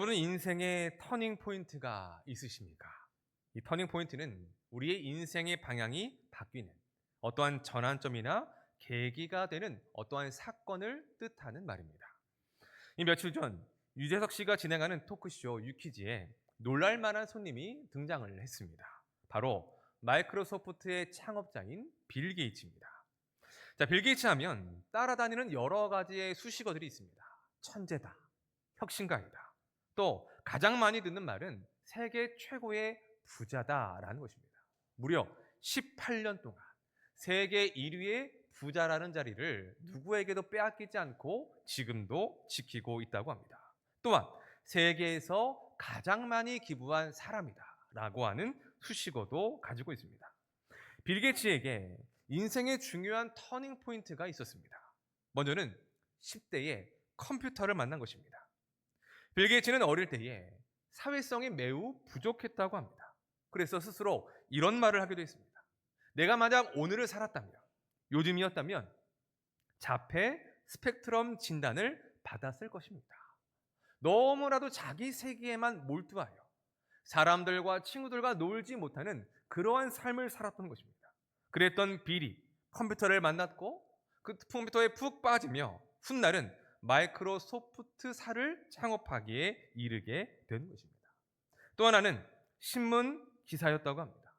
여러분은 인생의 터닝 포인트가 있으십니까? 이 터닝 포인트는 우리의 인생의 방향이 바뀌는 어떠한 전환점이나 계기가 되는 어떠한 사건을 뜻하는 말입니다. 이 며칠 전 유재석 씨가 진행하는 토크쇼 유퀴즈에 놀랄 만한 손님이 등장을 했습니다. 바로 마이크로소프트의 창업자인 빌 게이츠입니다. 자, 빌 게이츠 하면 따라다니는 여러 가지의 수식어들이 있습니다. 천재다, 혁신가이다. 또 가장 많이 듣는 말은 세계 최고의 부자다라는 것입니다. 무려 18년 동안 세계 1위의 부자라는 자리를 누구에게도 빼앗기지 않고 지금도 지키고 있다고 합니다. 또한 세계에서 가장 많이 기부한 사람이다라고 하는 수식어도 가지고 있습니다. 빌 게이츠에게 인생의 중요한 터닝 포인트가 있었습니다. 먼저는 10대에 컴퓨터를 만난 것입니다. 빌 게이츠는 어릴 때에 사회성이 매우 부족했다고 합니다. 그래서 스스로 이런 말을 하기도 했습니다. 내가 만약 오늘을 살았다면, 요즘이었다면 자폐 스펙트럼 진단을 받았을 것입니다. 너무나도 자기 세계에만 몰두하여 사람들과 친구들과 놀지 못하는 그러한 삶을 살았던 것입니다. 그랬던 빌이 컴퓨터를 만났고 그 컴퓨터에 푹 빠지며 훗날은 마이크로소프트사를 창업하기에 이르게 된 것입니다. 또 하나는 신문 기사였다고 합니다.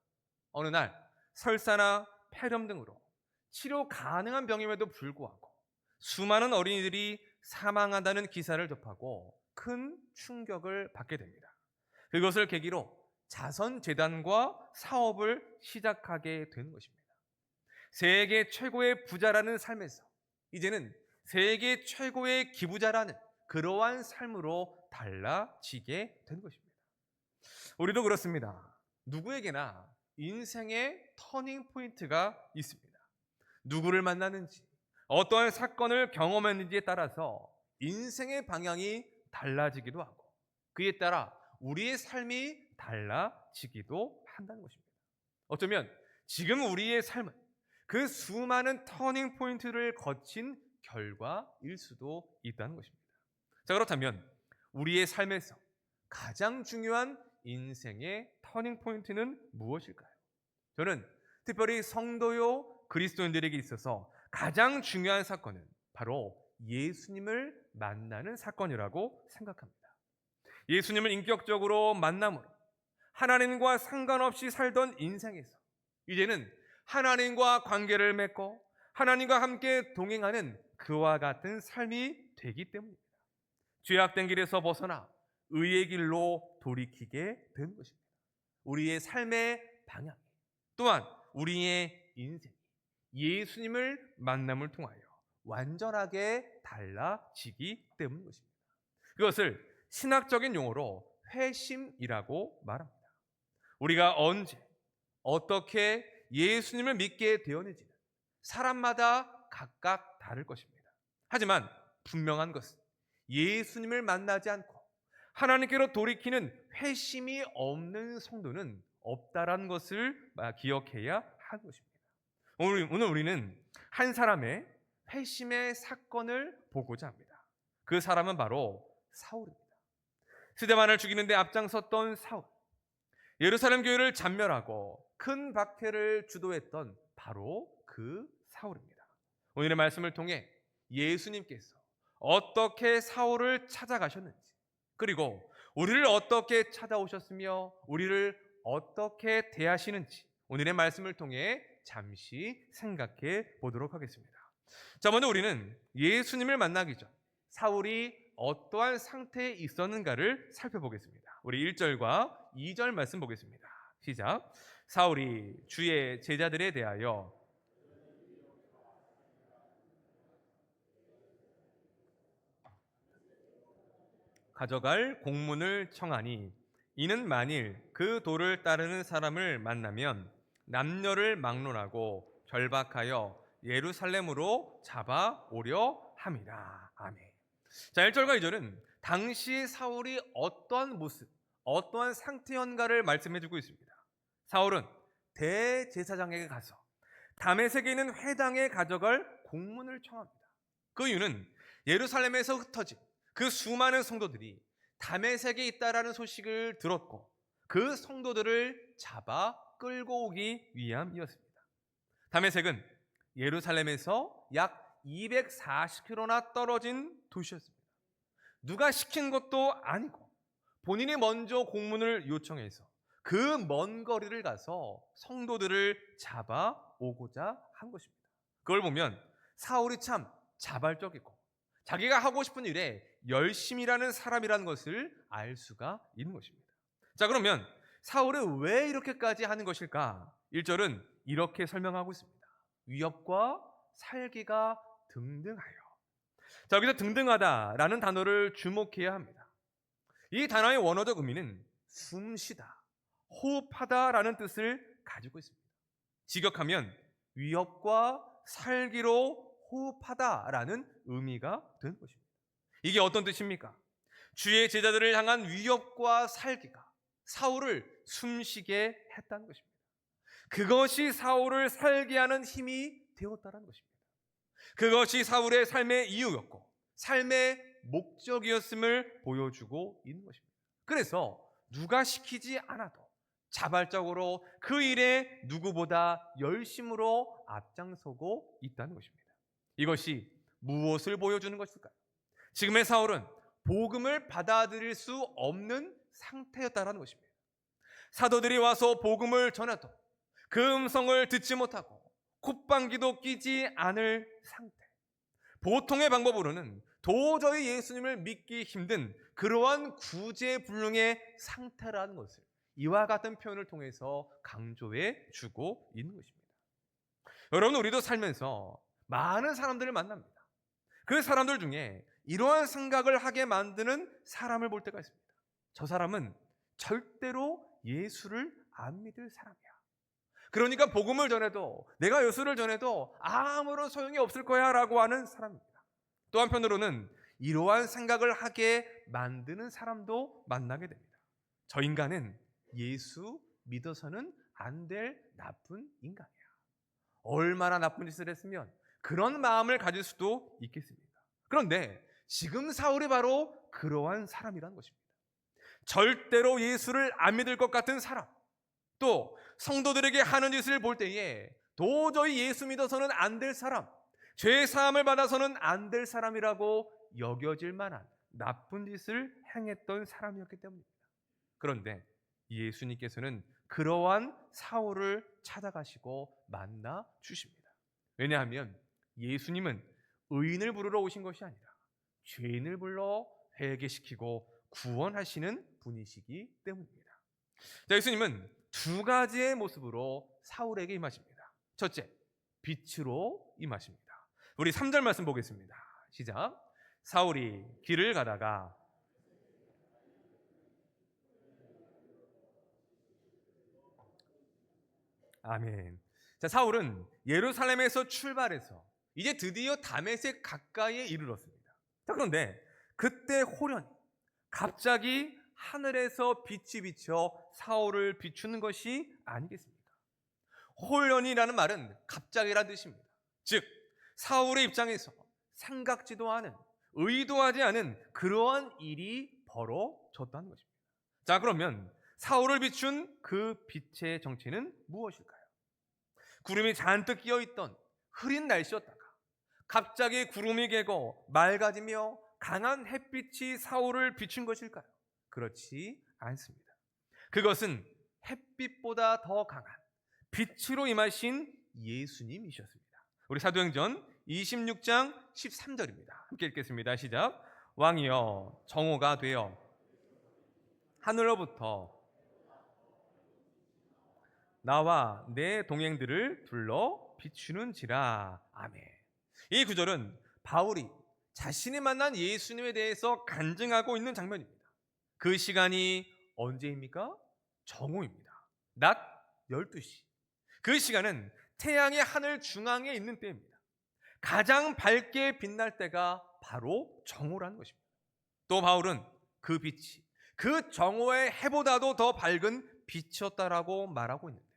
어느 날 설사나 폐렴 등으로 치료 가능한 병임에도 불구하고 수많은 어린이들이 사망한다는 기사를 접하고 큰 충격을 받게 됩니다. 그것을 계기로 자선재단과 사업을 시작하게 된 것입니다. 세계 최고의 부자라는 삶에서 이제는 세계 최고의 기부자라는 그러한 삶으로 달라지게 된 것입니다. 우리도 그렇습니다. 누구에게나 인생의 터닝 포인트가 있습니다. 누구를 만나는지, 어떠한 사건을 경험했는지에 따라서 인생의 방향이 달라지기도 하고 그에 따라 우리의 삶이 달라지기도 한다는 것입니다. 어쩌면 지금 우리의 삶은 그 수많은 터닝 포인트를 거친 결과일 수도 있다는 것입니다. 자, 그렇다면 우리의 삶에서 가장 중요한 인생의 터닝 포인트는 무엇일까요? 저는 특별히 성도요 그리스도인들에게 있어서 가장 중요한 사건은 바로 예수님을 만나는 사건이라고 생각합니다. 예수님을 인격적으로 만남으로 하나님과 상관없이 살던 인생에서 이제는 하나님과 관계를 맺고 하나님과 함께 동행하는 그와 같은 삶이 되기 때문입니다. 죄악된 길에서 벗어나 의의 길로 돌이키게 되는 것입니다. 우리의 삶의 방향 또한 우리의 인생이 예수님을 만남을 통하여 완전하게 달라지기 때문인 것입니다. 그것을 신학적인 용어로 회심이라고 말합니다. 우리가 언제 어떻게 예수님을 믿게 되었는지는 사람마다 각각 다를 것입니다. 하지만 분명한 것은 예수님을 만나지 않고 하나님께로 돌이키는 회심이 없는 성도는 없다라는 것을 기억해야 하는 것입니다. 오늘 우리는 한 사람의 회심의 사건을 보고자 합니다. 그 사람은 바로 사울입니다. 스데반을 죽이는 데 앞장섰던 사울, 예루살렘 교회를 잔멸하고 큰 박해를 주도했던 바로 그 사울입니다. 오늘의 말씀을 통해 예수님께서 어떻게 사울을 찾아가셨는지, 그리고 우리를 어떻게 찾아오셨으며 우리를 어떻게 대하시는지 오늘의 말씀을 통해 잠시 생각해 보도록 하겠습니다. 자, 먼저 우리는 예수님을 만나기 전 사울이 어떠한 상태에 있었는가를 살펴보겠습니다. 우리 1절과 2절 말씀 보겠습니다. 시작. 사울이 주의 제자들에 대하여 가져갈 공문을 청하니 이는 만일 그 도를 따르는 사람을 만나면 남녀를 막론하고 결박하여 예루살렘으로 잡아오려 함이라. 아멘. 자, 1절과 2절은 당시 사울이 어떠한 모습, 어떠한 상태였는가를 말씀해주고 있습니다. 사울은 대제사장에게 가서 다메섹에 있는 회당에 가져갈 공문을 청합니다. 그 이유는 예루살렘에서 흩어진 그 수많은 성도들이 다메섹에 있다라는 소식을 들었고 그 성도들을 잡아 끌고 오기 위함이었습니다. 다메섹은 예루살렘에서 약 240km나 떨어진 도시였습니다. 누가 시킨 것도 아니고 본인이 먼저 공문을 요청해서 그 먼 거리를 가서 성도들을 잡아 오고자 한 것입니다. 그걸 보면 사울이 참 자발적이고 자기가 하고 싶은 일에 열심히 일하는 사람이라는 것을 알 수가 있는 것입니다. 자, 그러면 사울은 왜 이렇게까지 하는 것일까? 1절은 이렇게 설명하고 있습니다. 위협과 살기가 등등하여. 자, 여기서 등등하다라는 단어를 주목해야 합니다. 이 단어의 원어적 의미는 숨쉬다, 호흡하다라는 뜻을 가지고 있습니다. 직역하면 위협과 살기로 호흡하다라는 의미가 되는 것입니다. 이게 어떤 뜻입니까? 주의 제자들을 향한 위협과 살기가 사울을 숨쉬게 했다는 것입니다. 그것이 사울을 살게 하는 힘이 되었다는 것입니다. 그것이 사울의 삶의 이유였고 삶의 목적이었음을 보여주고 있는 것입니다. 그래서 누가 시키지 않아도 자발적으로 그 일에 누구보다 열심으로 앞장서고 있다는 것입니다. 이것이 무엇을 보여주는 것일까요? 지금의 사울은 복음을 받아들일 수 없는 상태였다는 것입니다. 사도들이 와서 복음을 전해도 그 음성을 듣지 못하고 콧방귀도 끼지 않을 상태. 보통의 방법으로는 도저히 예수님을 믿기 힘든 그러한 구제불능의 상태라는 것을 이와 같은 표현을 통해서 강조해 주고 있는 것입니다. 여러분, 우리도 살면서 많은 사람들을 만납니다. 그 사람들 중에 이러한 생각을 하게 만드는 사람을 볼 때가 있습니다. 저 사람은 절대로 예수를 안 믿을 사람이야. 그러니까 복음을 전해도 내가 예수를 전해도 아무런 소용이 없을 거야 라고 하는 사람입니다. 또 한편으로는 이러한 생각을 하게 만드는 사람도 만나게 됩니다. 저 인간은 예수 믿어서는 안 될 나쁜 인간이야. 얼마나 나쁜 짓을 했으면 그런 마음을 가질 수도 있겠습니까? 그런데 지금 사울이 바로 그러한 사람이라는 것입니다. 절대로 예수를 안 믿을 것 같은 사람, 또 성도들에게 하는 짓을 볼 때에 도저히 예수 믿어서는 안 될 사람, 죄 사함을 받아서는 안 될 사람이라고 여겨질 만한 나쁜 짓을 행했던 사람이었기 때문입니다. 그런데 예수님께서는 그러한 사울을 찾아가시고 만나 주십니다. 왜냐하면 예수님은 의인을 부르러 오신 것이 아니라 죄인을 불러 회개시키고 구원하시는 분이시기 때문입니다. 자, 예수님은 두 가지의 모습으로 사울에게 임하십니다. 첫째, 빛으로 임하십니다. 우리 3절 말씀 보겠습니다. 시작. 사울이 길을 가다가 아멘. 자, 사울은 예루살렘에서 출발해서 이제 드디어 다메섹 가까이에 이르렀습니다. 자, 그런데 그때 호련히 갑자기 하늘에서 빛이 비쳐 사울을 비추는 것이 아니겠습니까? 호련이라는 말은 갑자기라는 뜻입니다. 즉 사울의 입장에서 생각지도 않은, 의도하지 않은 그러한 일이 벌어졌다는 것입니다. 자, 그러면 사울을 비춘 그 빛의 정체는 무엇일까요? 구름이 잔뜩 끼어있던 흐린 날씨였다가 갑자기 구름이 개고 맑아지며 강한 햇빛이 사울을 비춘 것일까요? 그렇지 않습니다. 그것은 햇빛보다 더 강한 빛으로 임하신 예수님이셨습니다. 우리 사도행전 26장 13절입니다. 함께 읽겠습니다. 시작. 왕이여 정오가 되어 하늘로부터 나와 내 동행들을 둘러 비추는지라. 아멘. 이 구절은 바울이 자신이 만난 예수님에 대해서 간증하고 있는 장면입니다. 그 시간이 언제입니까? 정오입니다. 낮 12시. 그 시간은 태양이 하늘 중앙에 있는 때입니다. 가장 밝게 빛날 때가 바로 정오라는 것입니다. 또 바울은 그 빛이 그 정오의 해보다도 더 밝은 빛이었다라고 말하고 있는데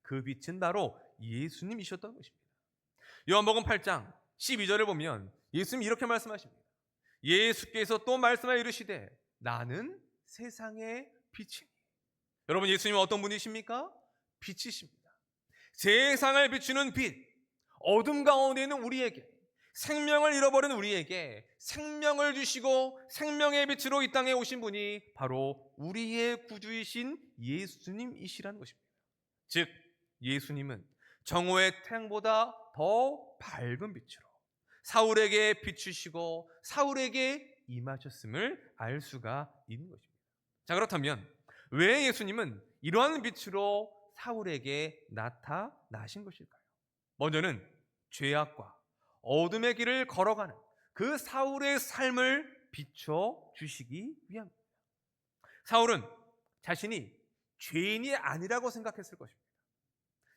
그 빛은 바로 예수님이셨던 것입니다. 요한복음 8장 12절을 보면 예수님이 이렇게 말씀하십니다. 예수께서 또 말씀하여 이르시되 나는 세상의 빛이니. 여러분, 예수님은 어떤 분이십니까? 빛이십니다. 세상을 비추는 빛, 어둠 가운데 있는 우리에게, 생명을 잃어버린 우리에게 생명을 주시고 생명의 빛으로 이 땅에 오신 분이 바로 우리의 구주이신 예수님이시라는 것입니다. 즉, 예수님은 정오의 태양보다 더 밝은 빛으로 사울에게 비추시고 사울에게 임하셨음을 알 수가 있는 것입니다. 자, 그렇다면 왜 예수님은 이러한 빛으로 사울에게 나타나신 것일까요? 먼저는 죄악과 어둠의 길을 걸어가는 그 사울의 삶을 비춰주시기 위함입니다. 사울은 자신이 죄인이 아니라고 생각했을 것입니다.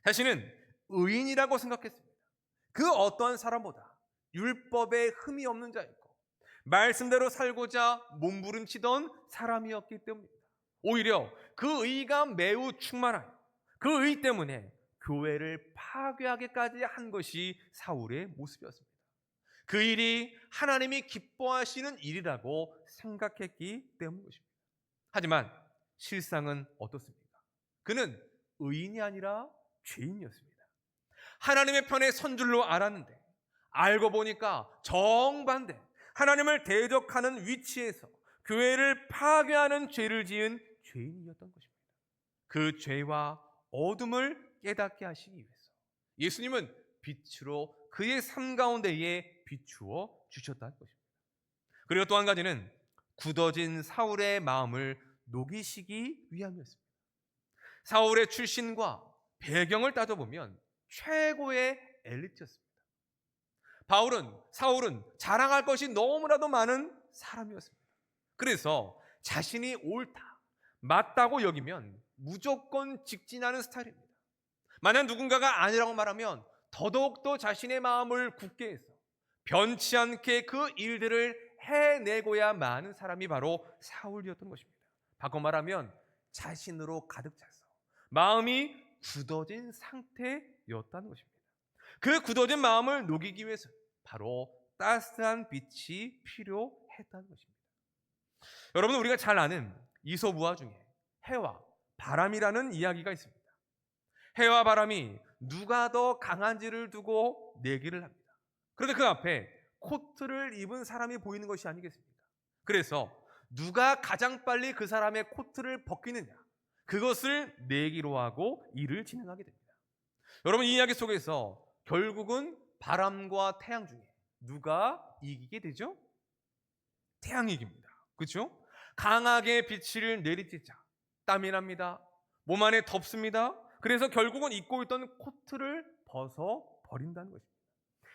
자신은 의인이라고 생각했습니다. 그 어떠한 사람보다 율법에 흠이 없는 자였고 말씀대로 살고자 몸부림치던 사람이었기 때문입니다. 오히려 그 의가 매우 충만하여 그 의 때문에 교회를 파괴하기까지 한 것이 사울의 모습이었습니다. 그 일이 하나님이 기뻐하시는 일이라고 생각했기 때문인 것입니다. 하지만 실상은 어떻습니까? 그는 의인이 아니라 죄인이었습니다. 하나님의 편에 선 줄로 알았는데 알고 보니까 정반대 하나님을 대적하는 위치에서 교회를 파괴하는 죄를 지은 죄인이었던 것입니다. 그 죄와 어둠을 깨닫게 하시기 위해서 예수님은 빛으로 그의 삶 가운데에 비추어 주셨다는 것입니다. 그리고 또 한 가지는 굳어진 사울의 마음을 녹이시기 위함이었습니다. 사울의 출신과 배경을 따져보면 최고의 엘리트였습니다. 사울은 자랑할 것이 너무나도 많은 사람이었습니다. 그래서 자신이 옳다, 맞다고 여기면 무조건 직진하는 스타일입니다. 만약 누군가가 아니라고 말하면 더더욱더 자신의 마음을 굳게 해서 변치 않게 그 일들을 해내고야 마는 사람이 바로 사울이었던 것입니다. 바꿔 말하면 자신으로 가득 차서 마음이 굳어진 상태였다는 것입니다. 그 굳어진 마음을 녹이기 위해서 바로 따스한 빛이 필요했다는 것입니다. 여러분, 우리가 잘 아는 이솝우화 중에 해와 바람이라는 이야기가 있습니다. 해와 바람이 누가 더 강한지를 두고 내기를 합니다. 그런데 그 앞에 코트를 입은 사람이 보이는 것이 아니겠습니까? 그래서 누가 가장 빨리 그 사람의 코트를 벗기느냐, 그것을 내기로 하고 일을 진행하게 됩니다. 여러분, 이 이야기 속에서 결국은 바람과 태양 중에 누가 이기게 되죠? 태양이 이깁니다. 그렇죠? 강하게 빛을 내리쬐자 땀이 납니다. 몸 안에 덥습니다. 그래서 결국은 입고 있던 코트를 벗어 버린다는 것입니다.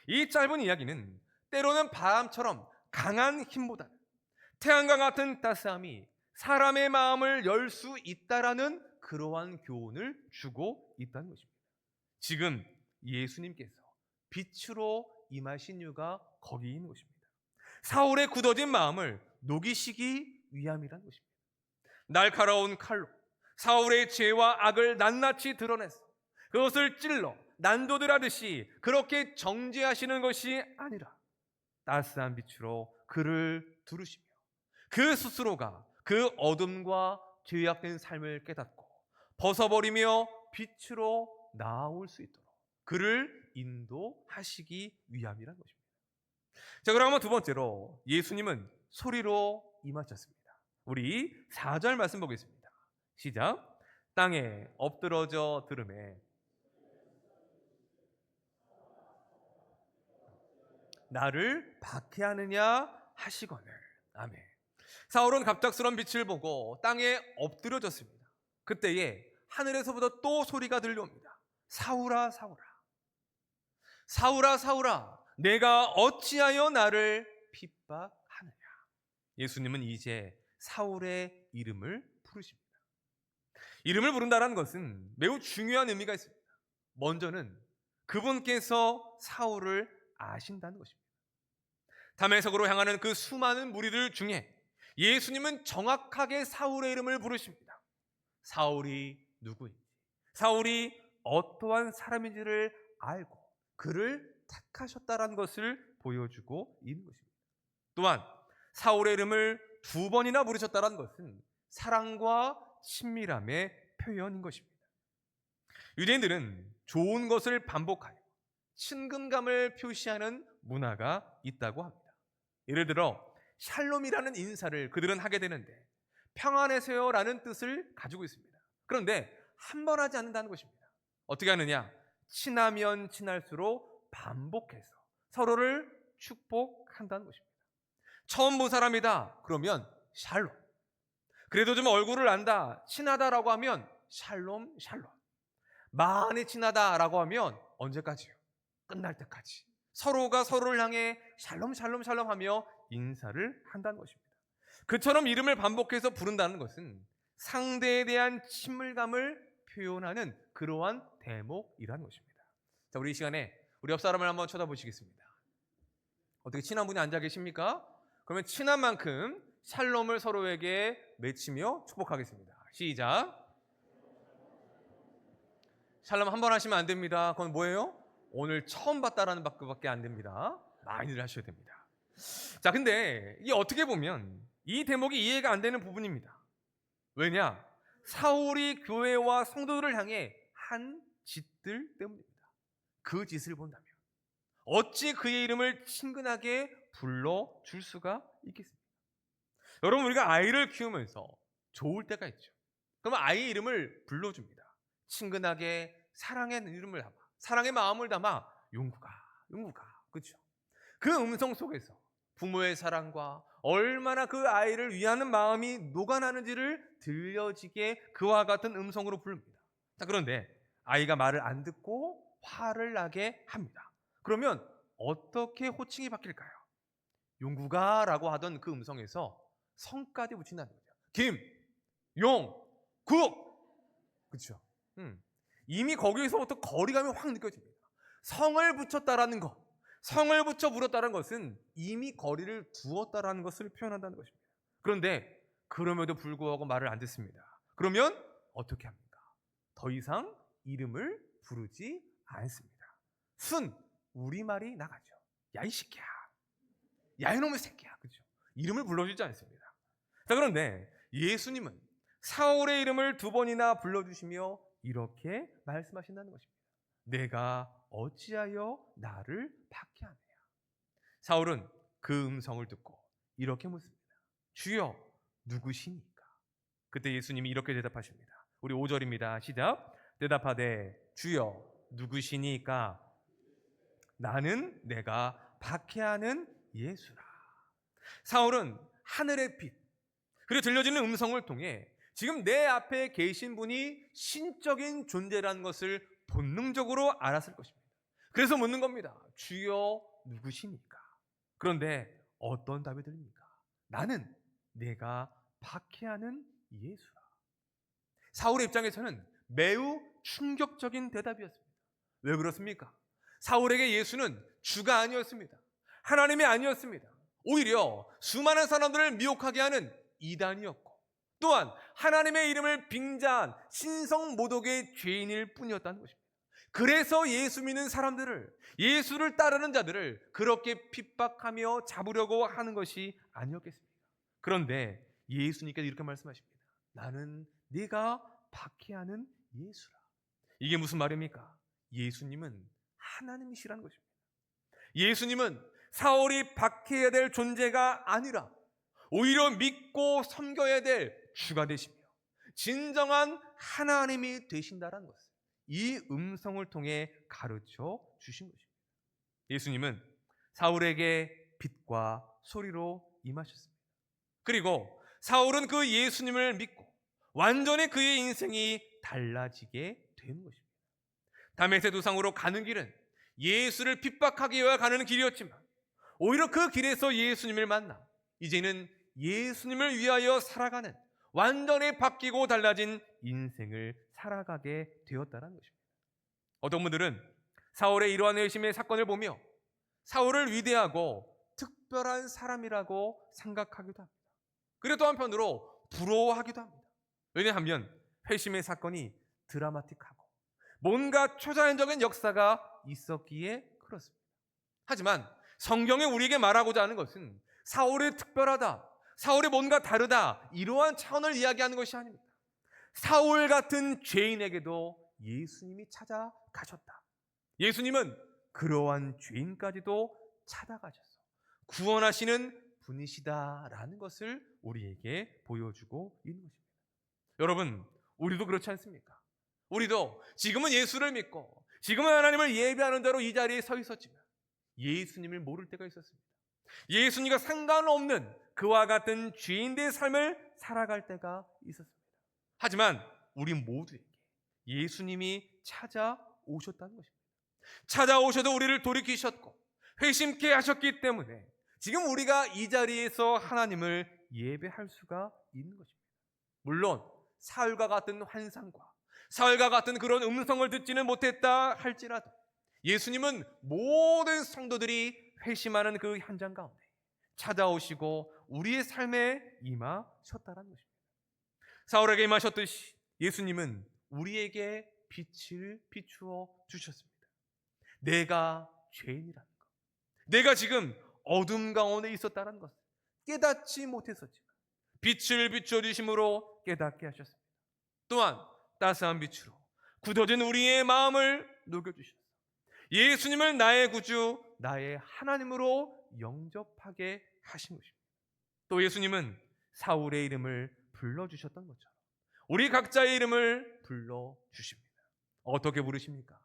이 짧은 이야기는 때로는 바람처럼 강한 힘보다는 태양과 같은 따스함이 사람의 마음을 열 수 있다라는 그러한 교훈을 주고 있다는 것입니다. 지금 예수님께서 빛으로 임하신 이유가 거기 있는 것입니다. 사울의 굳어진 마음을 녹이시기 위함이라는 것입니다. 날카로운 칼로 사울의 죄와 악을 낱낱이 드러내서 그것을 찔러 난도질하듯이 그렇게 정죄하시는 것이 아니라 따스한 빛으로 그를 두르시며 그 스스로가 그 어둠과 죄악된 삶을 깨닫고 벗어버리며 빛으로 나아올 수 있도록 그를 인도하시기 위함이라는 것입니다. 자, 그러면 두 번째로 예수님은 소리로 임하셨습니다. 우리 4절 말씀 보겠습니다. 시작. 땅에 엎드러져 들으매 나를 박해하느냐 하시거늘. 아멘. 사울은 갑작스런 빛을 보고 땅에 엎드려졌습니다. 그때에 하늘에서부터 또 소리가 들려옵니다. 사울아, 사울아, 사울아, 사울아, 내가 어찌하여 나를 핍박하느냐. 예수님은 이제 사울의 이름을 부르십니다. 이름을 부른다는 것은 매우 중요한 의미가 있습니다. 먼저는 그분께서 사울을 아신다는 것입니다. 다메섹으로 향하는 그 수많은 무리들 중에 예수님은 정확하게 사울의 이름을 부르십니다. 사울이 누구인지, 사울이 어떠한 사람인지를 알고 그를 택하셨다는 것을 보여주고 있는 것입니다. 또한 사울의 이름을 두 번이나 부르셨다는 것은 사랑과 친밀함의 표현인 것입니다. 유대인들은 좋은 것을 반복하여 친근감을 표시하는 문화가 있다고 합니다. 예를 들어 샬롬이라는 인사를 그들은 하게 되는데 평안하세요라는 뜻을 가지고 있습니다. 그런데 한 번 하지 않는다는 것입니다. 어떻게 하느냐? 친하면 친할수록 반복해서 서로를 축복한다는 것입니다. 처음 본 사람이다. 그러면 샬롬. 그래도 좀 얼굴을 안다. 친하다라고 하면 샬롬, 샬롬. 많이 친하다라고 하면 언제까지요? 끝날 때까지. 서로가 서로를 향해 샬롬, 샬롬, 샬롬 하며 인사를 한다는 것입니다. 그처럼 이름을 반복해서 부른다는 것은 상대에 대한 친밀감을 표현하는 그러한 대목이라는 것입니다. 자, 우리 이 시간에 우리 옆 사람을 한번 쳐다보시겠습니다. 어떻게 친한 분이 앉아 계십니까? 그러면 친한 만큼 샬롬을 서로에게 맺히며 축복하겠습니다. 시작. 샬롬 한 번 하시면 안 됩니다. 그건 뭐예요? 오늘 처음 봤다라는 밖에 안 됩니다. 많이들 하셔야 됩니다. 자, 근데 이게 어떻게 보면 이 대목이 이해가 안 되는 부분입니다. 왜냐? 사울이 교회와 성도들을 향해 한 짓들 때문입니다. 그 짓을 본다면 어찌 그의 이름을 친근하게 불러줄 수가 있겠습니까? 여러분, 우리가 아이를 키우면서 좋을 때가 있죠. 그러면 아이의 이름을 불러줍니다. 친근하게 사랑의 이름을 담아, 사랑의 마음을 담아 용구가, 용구가, 그렇죠? 그 음성 속에서 부모의 사랑과 얼마나 그 아이를 위하는 마음이 녹아나는지를 들려지게 그와 같은 음성으로 부릅니다. 자, 그런데 아이가 말을 안 듣고 화를 나게 합니다. 그러면 어떻게 호칭이 바뀔까요? 용구가라고 하던 그 음성에서 성까지 붙인다는 거죠. 김, 용, 국. 그렇죠? 이미 거기에서부터 거리감이 확 느껴집니다. 성을 붙였다라는 것, 성을 붙여 부렸다는 것은 이미 거리를 두었다라는 것을 표현한다는 것입니다. 그런데 그럼에도 불구하고 말을 안 듣습니다. 그러면 어떻게 합니까? 더 이상 이름을 부르지 않습니다. 순 우리말이 나가죠. 야, 이 새끼야, 야, 이놈의 새끼야, 그렇죠? 이름을 불러주지 않습니다. 자, 그런데 예수님은 사울의 이름을 두 번이나 불러주시며 이렇게 말씀하신다는 것입니다. 내가 어찌하여 나를 박해하느냐? 사울은 그 음성을 듣고 이렇게 묻습니다. 주여, 누구시니까? 그때 예수님이 이렇게 대답하십니다. 우리 5절입니다. 시작. 대답하되 주여, 누구시니까? 나는 내가 박해하는 예수라. 사울은 하늘의 빛, 그리고 들려지는 음성을 통해 지금 내 앞에 계신 분이 신적인 존재라는 것을 본능적으로 알았을 것입니다. 그래서 묻는 겁니다. 주여, 누구시니까? 그런데 어떤 답이 들립니까? 나는 내가 박해하는 예수라. 사울의 입장에서는 매우 충격적인 대답이었습니다. 왜 그렇습니까? 사울에게 예수는 주가 아니었습니다. 하나님이 아니었습니다. 오히려 수많은 사람들을 미혹하게 하는 이단이었고, 또한 하나님의 이름을 빙자한 신성모독의 죄인일 뿐이었다는 것입니다. 그래서 예수 믿는 사람들을, 예수를 따르는 자들을 그렇게 핍박하며 잡으려고 하는 것이 아니었겠습니까? 그런데 예수님께서 이렇게 말씀하십니다. 나는 네가 박해하는 예수라. 이게 무슨 말입니까? 예수님은 하나님이시라는 것입니다. 예수님은 사울이 박해해야 될 존재가 아니라 오히려 믿고 섬겨야 될 주가 되시며 진정한 하나님이 되신다는 것을 이 음성을 통해 가르쳐 주신 것입니다. 예수님은 사울에게 빛과 소리로 임하셨습니다. 그리고 사울은 그 예수님을 믿고 완전히 그의 인생이 달라지게 되는 것입니다. 다메섹 도상으로 가는 길은 예수를 핍박하기 위해 가는 길이었지만 오히려 그 길에서 예수님을 만나 이제는 예수님을 위하여 살아가는 완전히 바뀌고 달라진 인생을 살아가게 되었다는 것입니다. 어떤 분들은 사울의 이러한 회심의 사건을 보며 사울을 위대하고 특별한 사람이라고 생각하기도 합니다. 그리고 또 한편으로 부러워하기도 합니다. 왜냐하면 회심의 사건이 드라마틱하고 뭔가 초자연적인 역사가 있었기에 그렇습니다. 하지만 성경이 우리에게 말하고자 하는 것은 사울이 특별하다, 사울이 뭔가 다르다, 이러한 차원을 이야기하는 것이 아닙니다. 사울 같은 죄인에게도 예수님이 찾아가셨다. 예수님은 그러한 죄인까지도 찾아가셔서 구원하시는 분이시다라는 것을 우리에게 보여주고 있는 것입니다. 여러분, 우리도 그렇지 않습니까? 우리도 지금은 예수를 믿고 지금은 하나님을 예배하는 자로 이 자리에 서 있었지만 예수님을 모를 때가 있었습니다. 예수님과 상관없는 그와 같은 죄인들의 삶을 살아갈 때가 있었습니다. 하지만 우리 모두에게 예수님이 찾아오셨다는 것입니다. 찾아오셔도 우리를 돌이키셨고 회심케 하셨기 때문에 지금 우리가 이 자리에서 하나님을 예배할 수가 있는 것입니다. 물론 사울과 같은 환상과 사울과 같은 그런 음성을 듣지는 못했다 할지라도 예수님은 모든 성도들이 회심하는 그 현장 가운데 찾아오시고 우리의 삶에 임하셨다는 것입니다. 사울에게 임하셨듯이 예수님은 우리에게 빛을 비추어 주셨습니다. 내가 죄인이라는 것, 내가 지금 어둠 가운데 있었다는 것을 깨닫지 못했었지만 빛을 비추어 주심으로 깨닫게 하셨습니다. 또한 따스한 빛으로 굳어진 우리의 마음을 녹여주셔서 예수님을 나의 구주, 나의 하나님으로 영접하게 하신 것입니다. 또 예수님은 사울의 이름을 불러주셨던 것처럼 우리 각자의 이름을 불러주십니다. 어떻게 부르십니까?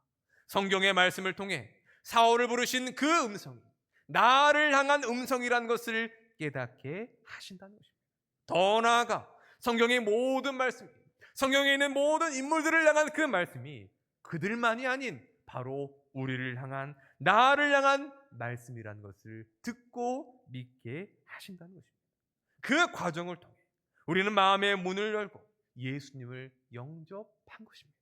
성경의 말씀을 통해 사울을 부르신 그 음성이 나를 향한 음성이라는 것을 깨닫게 하신다는 것입니다. 더 나아가 성경의 모든 말씀, 성경에 있는 모든 인물들을 향한 그 말씀이 그들만이 아닌 바로 우리를 향한, 나를 향한 말씀이라는 것을 듣고 믿게 하신다는 것입니다. 그 과정을 통해 우리는 마음의 문을 열고 예수님을 영접한 것입니다.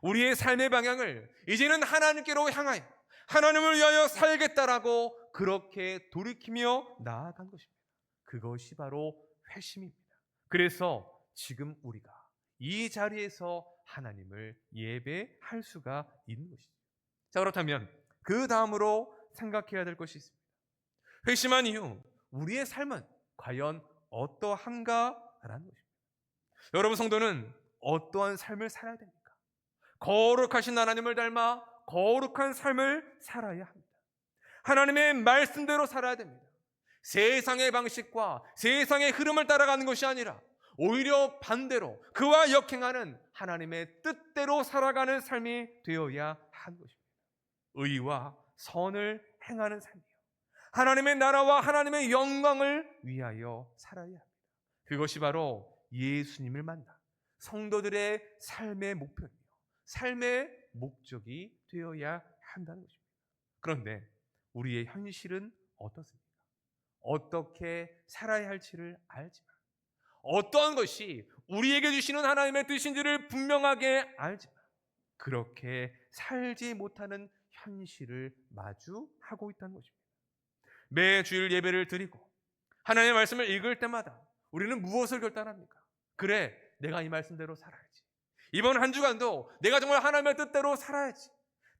우리의 삶의 방향을 이제는 하나님께로 향하여 하나님을 위하여 살겠다라고 그렇게 돌이키며 나아간 것입니다. 그것이 바로 회심입니다. 그래서 지금 우리가 이 자리에서 하나님을 예배할 수가 있는 것이죠. 자, 그렇다면 그 다음으로 생각해야 될 것이 있습니다. 회심한 이후 우리의 삶은 과연 어떠한가라는 것입니다. 여러분, 성도는 어떠한 삶을 살아야 됩니까? 거룩하신 하나님을 닮아 거룩한 삶을 살아야 합니다. 하나님의 말씀대로 살아야 됩니다. 세상의 방식과 세상의 흐름을 따라가는 것이 아니라 오히려 반대로 그와 역행하는 하나님의 뜻대로 살아가는 삶이 되어야 하는 것입니다. 의와 선을 행하는 삶이요, 하나님의 나라와 하나님의 영광을 위하여 살아야 합니다. 그것이 바로 예수님을 만나 성도들의 삶의 목표이며 삶의 목적이 되어야 한다는 것입니다. 그런데 우리의 현실은 어떻습니까? 어떻게 살아야 할지를 알지만, 어떠한 것이 우리에게 주시는 하나님의 뜻인지를 분명하게 알지만 그렇게 살지 못하는 현실을 마주하고 있다는 것입니다. 매 주일 예배를 드리고 하나님의 말씀을 읽을 때마다 우리는 무엇을 결단합니까? 그래, 내가 이 말씀대로 살아야지. 이번 한 주간도 내가 정말 하나님의 뜻대로 살아야지.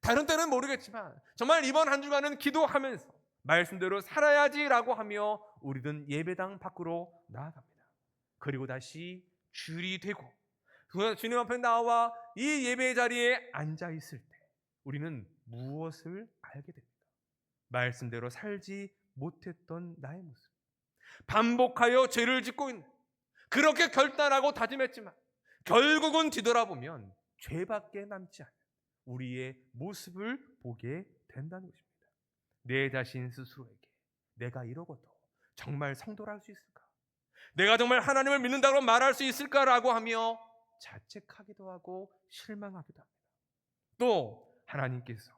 다른 때는 모르겠지만 정말 이번 한 주간은 기도하면서 말씀대로 살아야지라고 하며 우리는 예배당 밖으로 나아갑니다. 그리고 다시 주일이 되고 주님 앞에 나와 이 예배 자리에 앉아 있을 때 우리는 무엇을 알게 됩니까? 말씀대로 살지 못했던 나의 모습, 반복하여 죄를 짓고 있는, 그렇게 결단하고 다짐했지만 결국은 뒤돌아보면 죄밖에 남지 않은 우리의 모습을 보게 된다는 것입니다. 내 자신 스스로에게 내가 이러고도 정말 성도를 할 수 있을까? 내가 정말 하나님을 믿는다고 말할 수 있을까라고 하며 자책하기도 하고 실망하기도 합니다. 또 하나님께서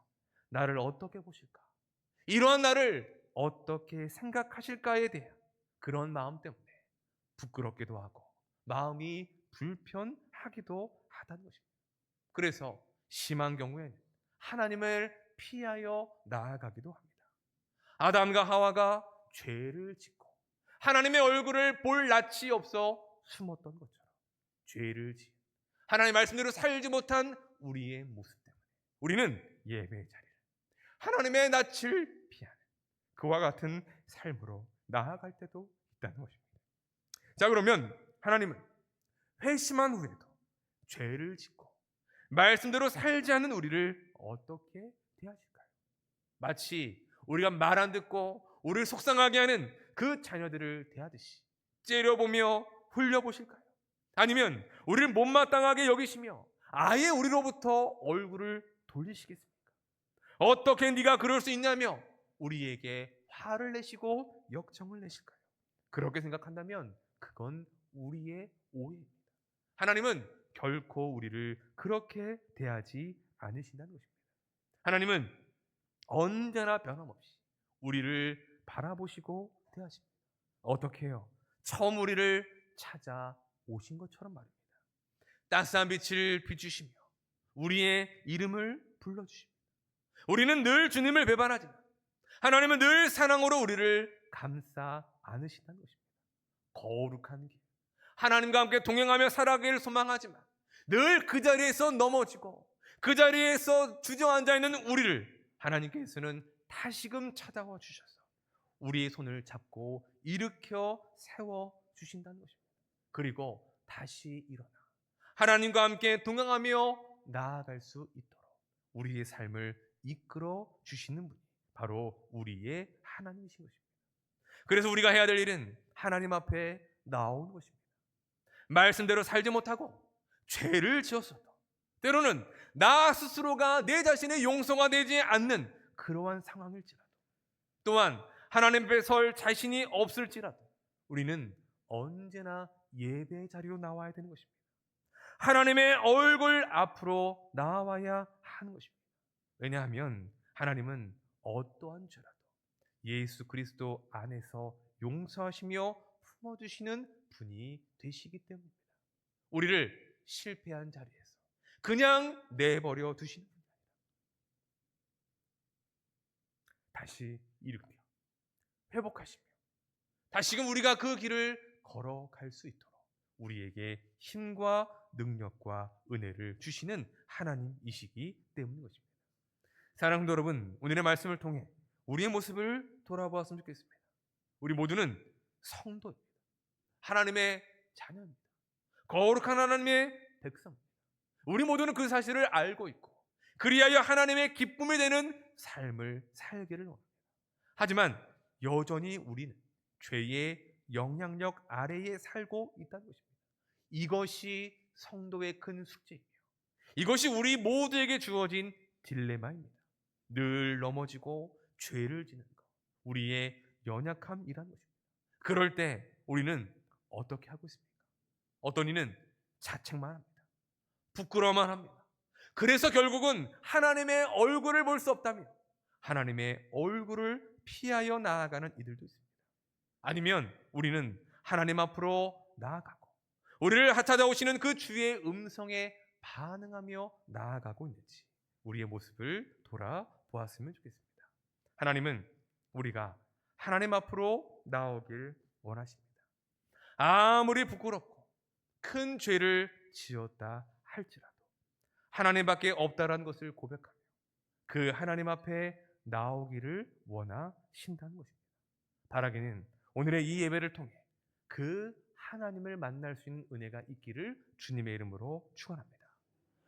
나를 어떻게 보실까? 이러한 나를 어떻게 생각하실까에 대한 그런 마음 때문에 부끄럽기도 하고 마음이 불편하기도 하다는 것입니다. 그래서 심한 경우에는 하나님을 피하여 나아가기도 합니다. 아담과 하와가 죄를 짓고 하나님의 얼굴을 볼 낯이 없어 숨었던 것처럼 죄를 지은, 하나님의 말씀대로 살지 못한 우리의 모습 때문에 우리는 예배의 자리를, 하나님의 낯을 피하는 그와 같은 삶으로 나아갈 때도 있다는 것입니다. 자, 그러면 하나님은 회심한 후에도 죄를 짓고 말씀대로 살지 않는 우리를 어떻게 대하실까요? 마치 우리가 말 안 듣고 우리를 속상하게 하는 그 자녀들을 대하듯이 째려보며 홀려보실까요? 아니면 우리를 못마땅하게 여기시며 아예 우리로부터 얼굴을 돌리시겠습니까? 어떻게 네가 그럴 수 있냐며 우리에게 화를 내시고 역정을 내실까요? 그렇게 생각한다면 그건 우리의 오해입니다. 하나님은 결코 우리를 그렇게 대하지 않으신다는 것입니다. 하나님은 언제나 변함없이 우리를 바라보시고 대하십니다. 어떻게 해요? 처음 우리를 찾아오신 것처럼 말입니다. 따스한 빛을 비추시며 우리의 이름을 불러주십니다. 우리는 늘 주님을 배반하지만 하나님은 늘 사랑으로 우리를 감싸 안으신다는 것입니다. 거룩한 길, 하나님과 함께 동행하며 살아가기를 소망하지만 늘 그 자리에서 넘어지고 그 자리에서 주저앉아 있는 우리를 하나님께서는 다시금 찾아와 주셔서 우리의 손을 잡고 일으켜 세워 주신다는 것입니다. 그리고 다시 일어나 하나님과 함께 동행하며 나아갈 수 있도록 우리의 삶을 이끌어 주시는 분이 바로 우리의 하나님이신 것입니다. 그래서 우리가 해야 될 일은 하나님 앞에 나오는 것입니다. 말씀대로 살지 못하고 죄를 지었어도 때로는 나 스스로가 내 자신의 용서가 되지 않는 그러한 상황일지라도 또한 하나님 앞에 설 자신이 없을지라도 우리는 언제나 예배 자리로 나와야 되는 것입니다. 하나님의 얼굴 앞으로 나와야 하는 것입니다. 왜냐하면 하나님은 어떠한 죄라도 예수 그리스도 안에서 용서하시며 품어주시는 분이 되시기 때문입니다. 우리를 실패한 자리에서 그냥 내버려 두시는 분이 아니라 다시 일으켜 회복하시며 다시금 우리가 그 길을 걸어갈 수 있도록 우리에게 힘과 능력과 은혜를 주시는 하나님이시기 때문인 것입니다. 사랑하는 여러분, 오늘의 말씀을 통해 우리의 모습을 돌아보았으면 좋겠습니다. 우리 모두는 성도입니다. 하나님의 자녀입니다. 거룩한 하나님의 백성입니다. 우리 모두는 그 사실을 알고 있고 그리하여 하나님의 기쁨이 되는 삶을 살기를 원합니다. 하지만 여전히 우리는 죄의 영향력 아래에 살고 있다는 것입니다. 이것이 성도의 큰 숙제이며 이것이 우리 모두에게 주어진 딜레마입니다. 늘 넘어지고 죄를 짓는 것, 우리의 연약함이라는 것입니다. 그럴 때 우리는 어떻게 하고 있습니까? 어떤 이는 자책만 합니다. 부끄러워만 합니다. 그래서 결국은 하나님의 얼굴을 볼 수 없다며 하나님의 얼굴을 피하여 나아가는 이들도 있습니다. 아니면 우리는 하나님 앞으로 나아가고 우리를 찾아오시는 그 주의 음성에 반응하며 나아가고 있는지 우리의 모습을 돌아보았으면 좋겠습니다. 하나님은 우리가 하나님 앞으로 나오길 원하십니다. 아무리 부끄럽고 큰 죄를 지었다 할지라도 하나님밖에 없다라는 것을 고백하며 그 하나님 앞에 나오기를 원하신다는 것입니다. 바라기는 오늘의 이 예배를 통해 그 하나님을 만날 수 있는 은혜가 있기를 주님의 이름으로 축원합니다.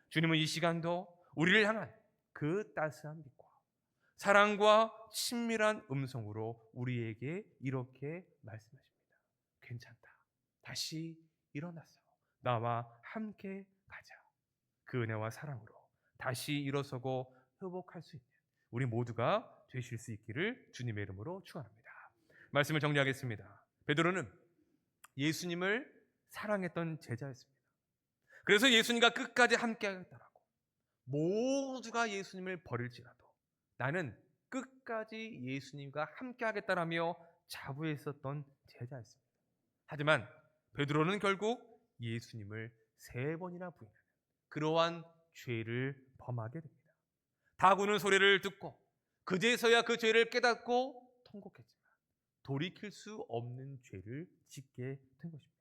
주님은 이 시간도 우리를 향한 그 따스한 빛과 사랑과 친밀한 음성으로 우리에게 이렇게 말씀하십니다. 괜찮다. 다시 일어나서 나와 함께 가자. 그 은혜와 사랑으로 다시 일어서고 회복할 수 있는 우리 모두가 되실 수 있기를 주님의 이름으로 축원합니다. 말씀을 정리하겠습니다. 베드로는 예수님을 사랑했던 제자였습니다. 그래서 예수님과 끝까지 함께 하겠다라고 모두가 예수님을 버릴지라도 나는 끝까지 예수님과 함께 하겠다라며 자부했었던 제자였습니다. 하지만 베드로는 결국 예수님을 3번이나 부인하는 그러한 죄를 범하게 됩니다. 다구는 소리를 듣고 그제서야 그 죄를 깨닫고 통곡했지만 돌이킬 수 없는 죄를 짓게 된 것입니다.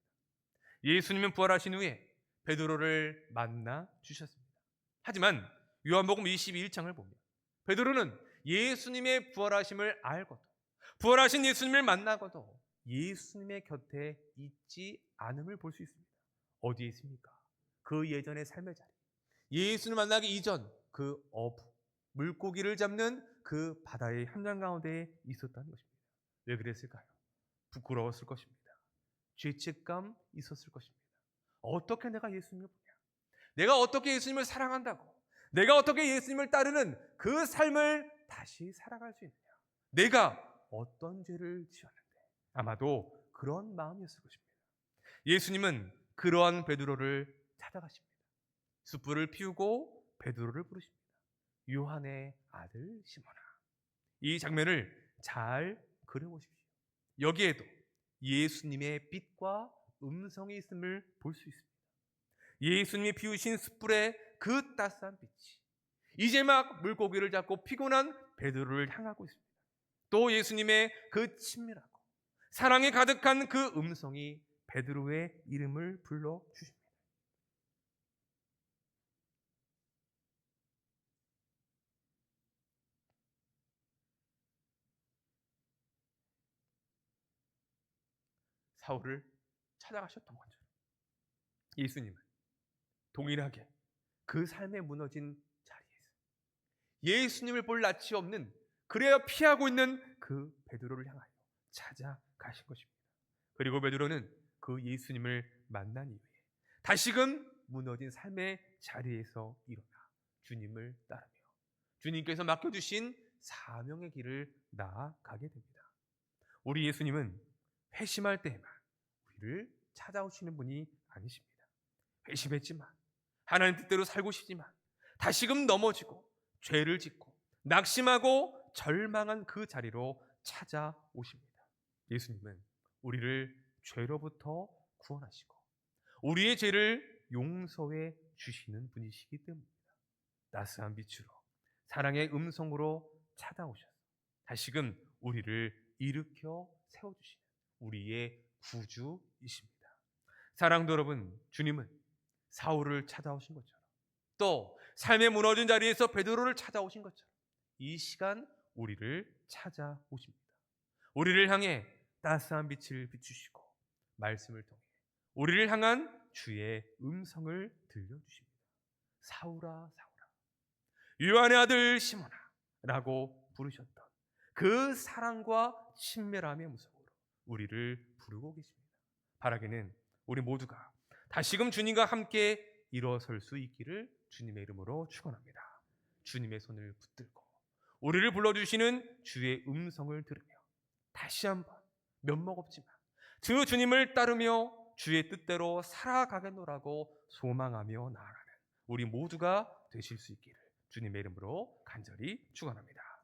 예수님은 부활하신 후에 베드로를 만나 주셨습니다. 하지만 요한복음 21장을 보면 베드로는 예수님의 부활하심을 알고도 부활하신 예수님을 만나고도 예수님의 곁에 있지 않음을 볼 수 있습니다. 어디에 있습니까? 그 예전의 삶의 자리. 예수를 만나기 이전 그 어부, 물고기를 잡는 그 바다의 현장 가운데에 있었다는 것입니다. 왜 그랬을까요? 부끄러웠을 것입니다. 죄책감 있었을 것입니다. 어떻게 내가 예수님을 보냐? 내가 어떻게 예수님을 사랑한다고? 내가 어떻게 예수님을 따르는 그 삶을 다시 살아갈 수 있느냐? 내가 어떤 죄를 지었는데? 아마도 그런 마음이었을 것입니다. 예수님은 그러한 베드로를 찾아가십니다. 숯불을 피우고 베드로를 부르십니다. 요한의 아들 시몬아. 이 장면을 잘 그려보십시오. 여기에도 예수님의 빛과 음성이 있음을 볼 수 있습니다. 예수님이 피우신 숯불의 그 따스한 빛이 이제 막 물고기를 잡고 피곤한 베드로를 향하고 있습니다. 또 예수님의 그 친밀하고 사랑이 가득한 그 음성이 베드로의 이름을 불러 주십니다. 사울을 찾아가셨던 것처럼 예수님은 동일하게 그 삶에 무너진 자리에서 예수님을 볼 낯이 없는, 그래야 피하고 있는 그 베드로를 향하여 찾아가신 것입니다. 그리고 베드로는 그 예수님을 만난 이후에 다시금 무너진 삶의 자리에서 일어나 주님을 따르며 주님께서 맡겨주신 사명의 길을 나아가게 됩니다. 우리 예수님은 회심할 때에만 우리를 찾아오시는 분이 아니십니다. 회심했지만, 하나님 뜻대로 살고 싶지만 다시금 넘어지고 죄를 짓고 낙심하고 절망한 그 자리로 찾아오십니다. 예수님은 우리를 죄로부터 구원하시고 우리의 죄를 용서해 주시는 분이시기 때문입니다. 따스한 빛으로 사랑의 음성으로 찾아오셔서 다시금 우리를 일으켜 세워주시는 우리의 구주이십니다. 사랑도 여러분, 주님은 사울을 찾아오신 것처럼, 또 삶의 무너진 자리에서 베드로를 찾아오신 것처럼 이 시간 우리를 찾아오십니다. 우리를 향해 따스한 빛을 비추시고 말씀을 통해 우리를 향한 주의 음성을 들려주십니다. 사울아 사울아, 요한의 아들 시몬아 라고 부르셨던 그 사랑과 친밀함의 음성으로 우리를 부르고 계십니다. 바라기는 우리 모두가 다시금 주님과 함께 일어설 수 있기를 주님의 이름으로 축원합니다. 주님의 손을 붙들고 우리를 불러주시는 주의 음성을 들으며 다시 한번 면목 없지만 주 주님을 따르며 주의 뜻대로 살아가겠노라고 소망하며 나아가는 우리 모두가 되실 수 있기를 주님의 이름으로 간절히 축원합니다.